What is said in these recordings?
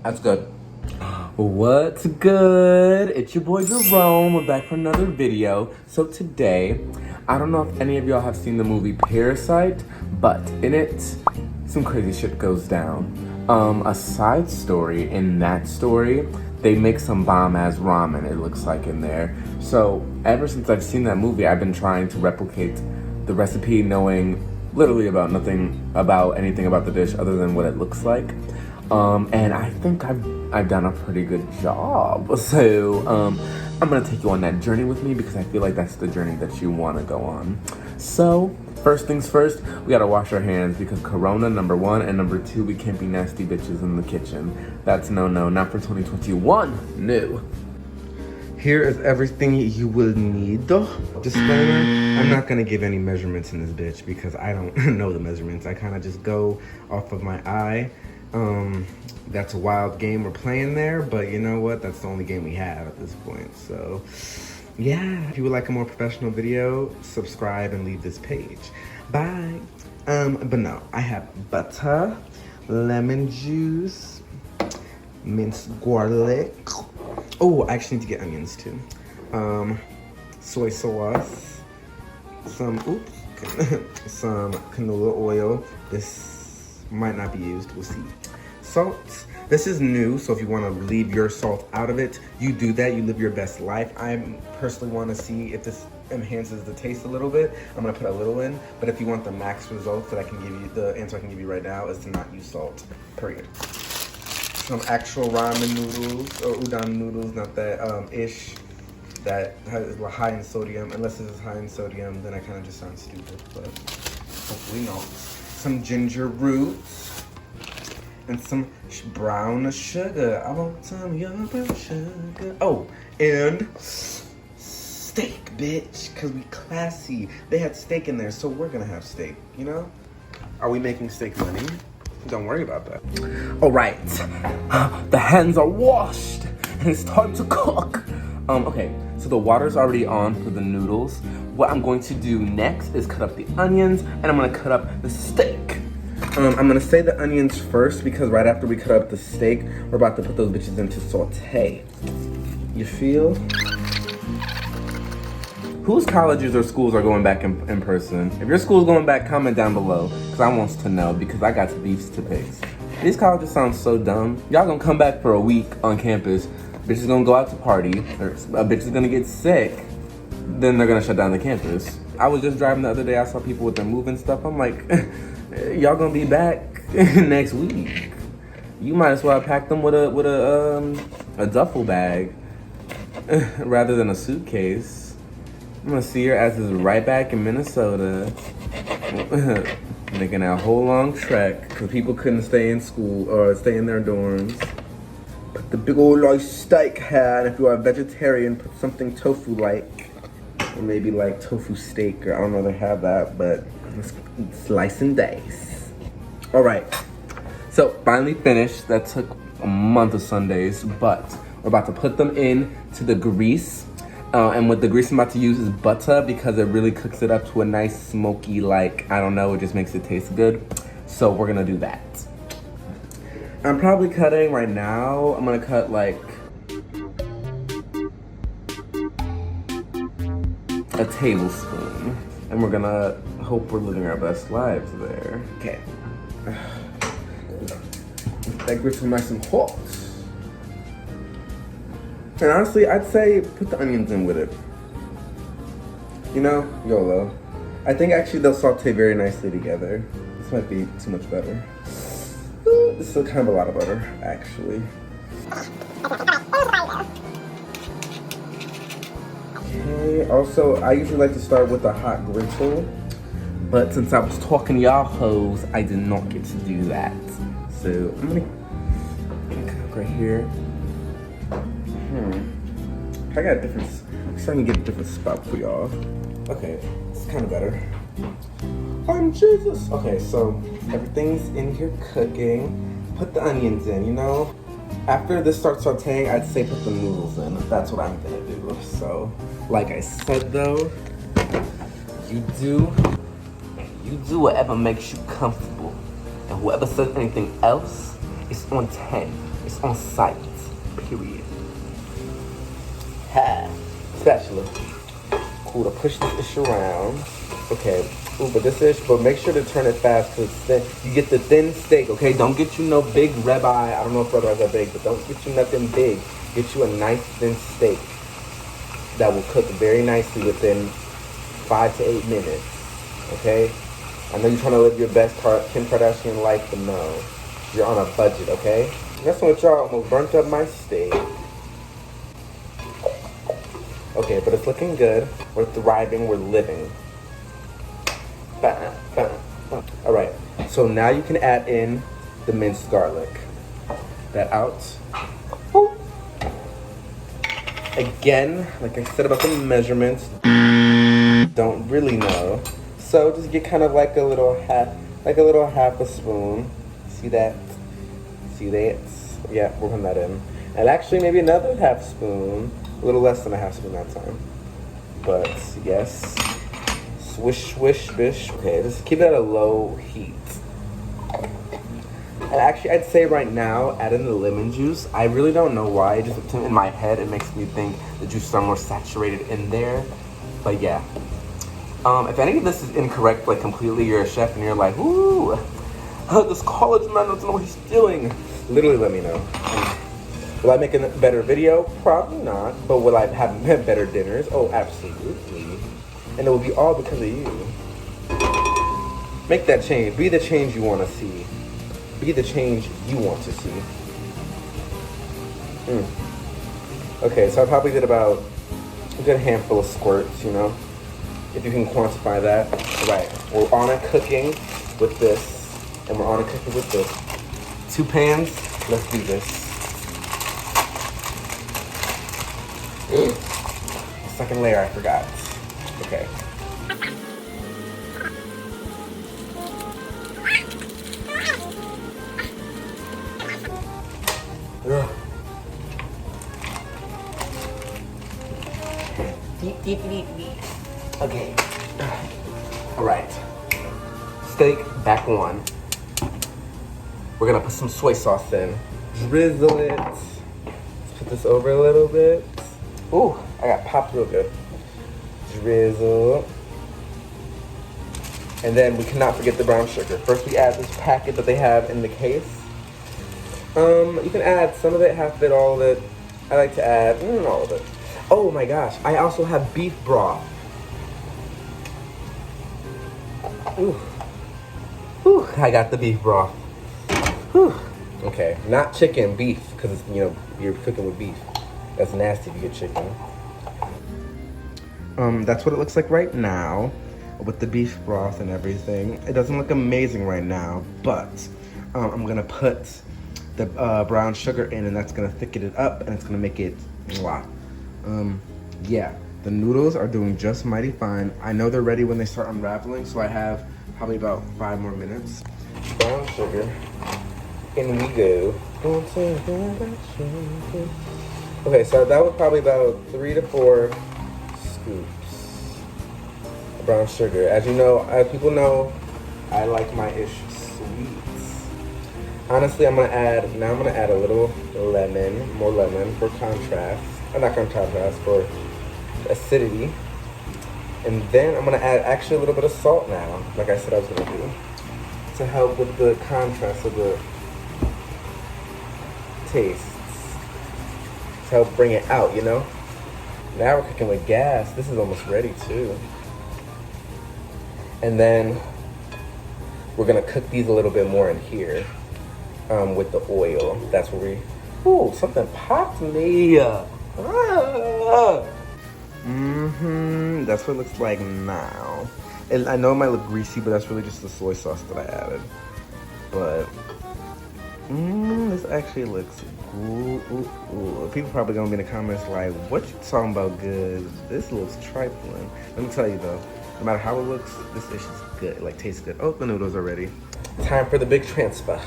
That's good. What's good? It's your boy Jerome. We're back for another video. So today, I don't know if any of y'all have seen the movie Parasite, but in it, some crazy shit goes down. A side story in that story, they make some bomb-ass ramen, it looks like, in there. So ever since I've seen that movie, I've been trying to replicate the recipe, knowing literally about nothing about anything about the dish other than what it looks like. And I think I've done a pretty good job. So I'm gonna take you on that journey with me because I feel like that's the journey that you wanna go on. So first things first, we gotta wash our hands because Corona, number one, and number two, we can't be nasty bitches in the kitchen. That's no, not for 2021, no. Here is everything you will need. Disclaimer, I'm not gonna give any measurements in this bitch because I don't know the measurements. I kinda just go off of my eye. That's a wild game we're playing there, but you know what? That's the only game we have at this point. So yeah, if you would like a more professional video, subscribe and leave this page. Bye. But no, I have butter, lemon juice, minced garlic. Oh, I actually need to get onions too. Soy sauce, some canola oil. This might not be used, we'll see. Salt. This is new, so if you want to leave your salt out of it, you do that. You live your best life. I personally want to see if this enhances the taste a little bit. I'm gonna put a little in, but if you want the max results that I can give you, the answer I can give you right now is to not use salt, period. Some actual ramen noodles, or udon noodles, not that ish, that is high in sodium. Unless this is high in sodium, then I kind of just sound stupid, but hopefully not. Some ginger roots. And some brown sugar. I want some of your brown sugar. Oh, and steak, bitch, because we classy. They had steak in there, so we're gonna have steak, you know? Are we making steak money? Don't worry about that. All right, the hands are washed, and it's time to cook. Okay, so the water's already on for the noodles. What I'm going to do next is cut up the onions, and I'm gonna cut up the steak. I'm gonna say the onions first because right after we cut up the steak, we're about to put those bitches into saute. You feel? Whose colleges or schools are going back in person? If your school's going back, comment down below because I want to know because I got beefs to pick. These colleges sound so dumb. Y'all gonna come back for a week on campus. Bitch is gonna go out to party. Or a bitch is gonna get sick. Then they're gonna shut down the campus. I was just driving the other day. I saw people with their moving stuff. I'm like, y'all gonna be back next week. You might as well pack them with a duffel bag rather than a suitcase. I'm gonna see your asses right back in Minnesota, making that whole long trek because people couldn't stay in school or stay in their dorms. Put the big old like steak hat. If you are a vegetarian, put something tofu-like, or maybe like tofu steak, or I don't know if they have that, but slice and dice. All right, so finally finished. That took a month of Sundays, but we're about to put them in to the grease. And what the grease I'm about to use is butter because it really cooks it up to a nice smoky, like, I don't know, it just makes it taste good. So we're gonna do that. I'm probably cutting right now. I'm gonna cut like a tablespoon. And we're gonna hope we're living our best lives there. Okay. That grits are nice and hot. And honestly, I'd say put the onions in with it. You know, YOLO. I think actually they'll saute very nicely together. This might be too much butter. Ooh, this is still kind of a lot of butter, actually. Okay, also, I usually like to start with a hot griddle, but since I was talking to y'all hoes, I did not get to do that. So, I'm gonna cook right here. I got a different, so I can get a different spot for y'all. Okay, it's kind of better. I'm Jesus. Okay, so everything's in here cooking. Put the onions in, you know? After this starts sauteing, I'd say put the noodles in. That's what I'm gonna do. So, like I said though, you do You do whatever makes you comfortable. And whoever says anything else, it's on 10. It's on sight. Period. Ha. Spatula. Cool, to push this ish around. Okay. Ooh, but make sure to turn it fast because it's thin. You get the thin steak, okay? Don't get you no big ribeye. I don't know if ribeyes are big, but don't get you nothing big. Get you a nice thin steak that will cook very nicely within 5 to 8 minutes, okay? I know you're trying to live your best Kim Kardashian life, but no. You're on a budget, okay? Messing with y'all, almost burnt up my steak. Okay, but it's looking good. We're thriving, we're living. All right, so now you can add in the minced garlic. That out. Woo. Again, like I said about the measurements, don't really know. So just get kind of like a little half a spoon. See that? See that? Yeah, we're putting that in. And actually maybe another half spoon. A little less than a half spoon that time. But yes. Swish, swish, bish. Okay, just keep it at a low heat. And actually, I'd say right now, add in the lemon juice. I really don't know why. Just in my head, it makes me think the juices are more saturated in there. But yeah. If any of this is incorrect, like completely, you're a chef and you're like, ooh, this college man doesn't know what he's doing. Literally, let me know. Will I make a better video? Probably not. But will I have better dinners? Oh, absolutely. And it will be all because of you. Make that change. Be the change you want to see. Be the change you want to see. Okay, so I probably did about a good handful of squirts, you know, if you can quantify that. Right, we're on it cooking with this, and we're on it cooking with this. 2 pans, let's do this. Second layer, I forgot. Okay. Ugh. Okay. All right. Steak back on. We're gonna put some soy sauce in. Drizzle it. Let's put this over a little bit. Ooh, I got popped real good. Drizzle. And then we cannot forget the brown sugar. First we add this packet that they have in the case. You can add some of it, half of it, all of it. I like to add all of it. Oh my gosh, I also have beef broth. Ooh. Whew, I got the beef broth. Whew. Okay, not chicken, beef, because you know you're cooking with beef. That's nasty if you get chicken. That's what it looks like right now with the beef broth and everything. It doesn't look amazing right now, but I'm gonna put the brown sugar in, and that's gonna thicken it up, and it's gonna make it mwah. Yeah, the noodles are doing just mighty fine. I know they're ready when they start unraveling, so I have probably about 5 more minutes. Brown sugar, in we go. Okay, so that was probably about 3 to 4 scoops of brown sugar. As you know, as people know, I like my ish sweets. Honestly, I'm gonna add a little lemon, more lemon for contrast. Not contrast, for acidity. And then I'm gonna add actually a little bit of salt now, like I said I was gonna do, to help with the contrast of the tastes. To help bring it out, you know? Now we're cooking with gas. This is almost ready too. And then we're gonna cook these a little bit more in here with the oil. That's where we, ooh, something popped me. That's what it looks like now. And I know it might look greasy, but that's really just the soy sauce that I added. But this actually looks good. People probably gonna be in the comments like, what you talking about good? This looks trifling. Let me tell you though, no matter how it looks, this dish is good. It like tastes good. Oh, the noodles are ready. Time for the big transfer.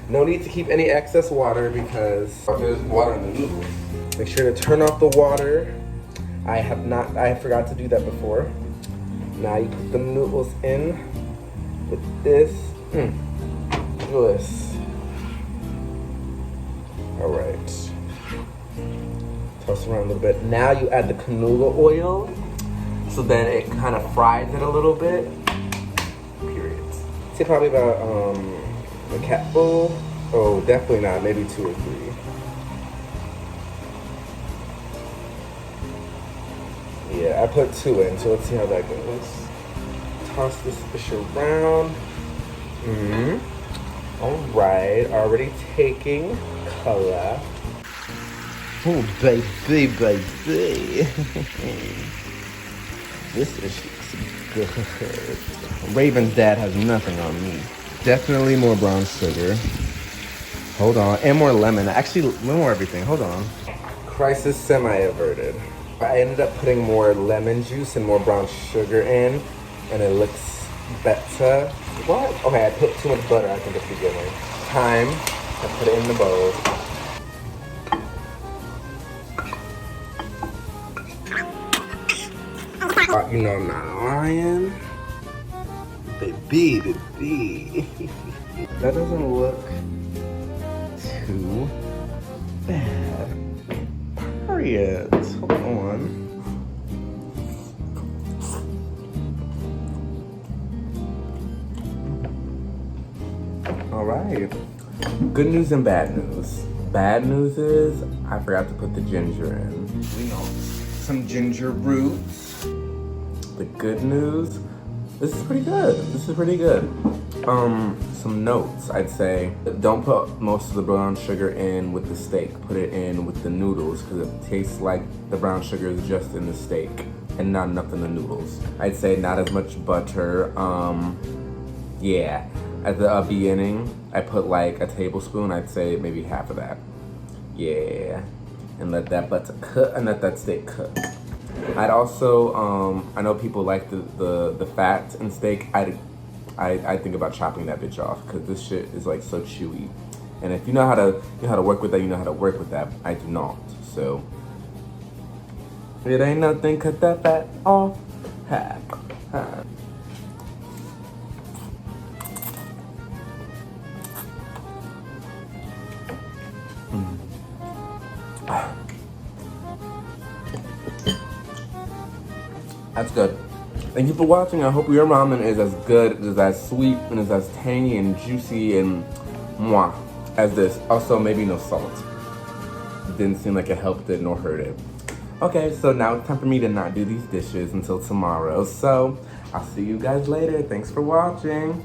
No need to keep any excess water because there's water in the noodles. Make sure to turn off the water. I forgot to do that before. Now you put the noodles in with this. Delicious. All right. Toss around a little bit. Now you add the canola oil. So then it kind of fries it a little bit. Period. Say probably about a capful. Oh, definitely not. Maybe 2 or 3. Yeah, I put 2 in, so let's see how that goes. Toss this fish around. All right, already taking color. Oh, baby, baby. This is good. Raven's dad has nothing on me. Definitely more brown sugar. Hold on, and more lemon. Actually, more everything. Hold on. Crisis semi-averted. I ended up putting more lemon juice and more brown sugar in, and it looks better. What? Okay, I put too much butter, I think, at the beginning. Time to put it in the bowl. You know I'm not lying. Baby. That doesn't look too bad. Period. Hold on. All right. Good news and bad news. Bad news is I forgot to put the ginger in. We know some ginger roots. The good news, this is pretty good. Some notes, I'd say. Don't put most of the brown sugar in with the steak. Put it in with the noodles because it tastes like the brown sugar is just in the steak and not enough in the noodles. I'd say not as much butter. Yeah, at the beginning, I put like a tablespoon. I'd say maybe half of that. Yeah, and let that butter cook and let that steak cook. I'd also, I know people like the fat in steak. I think about chopping that bitch off because this shit is like so chewy. And if you know how to work with that, you know how to work with that. I do not. So it ain't nothing. Cut that fat off. Ha. That's good. Thank you for watching. I hope your ramen is as good, is as sweet, and is as tangy and juicy and mwah as this. Also, maybe no salt. It didn't seem like it helped it nor hurt it. Okay, so now it's time for me to not do these dishes until tomorrow. So, I'll see you guys later. Thanks for watching.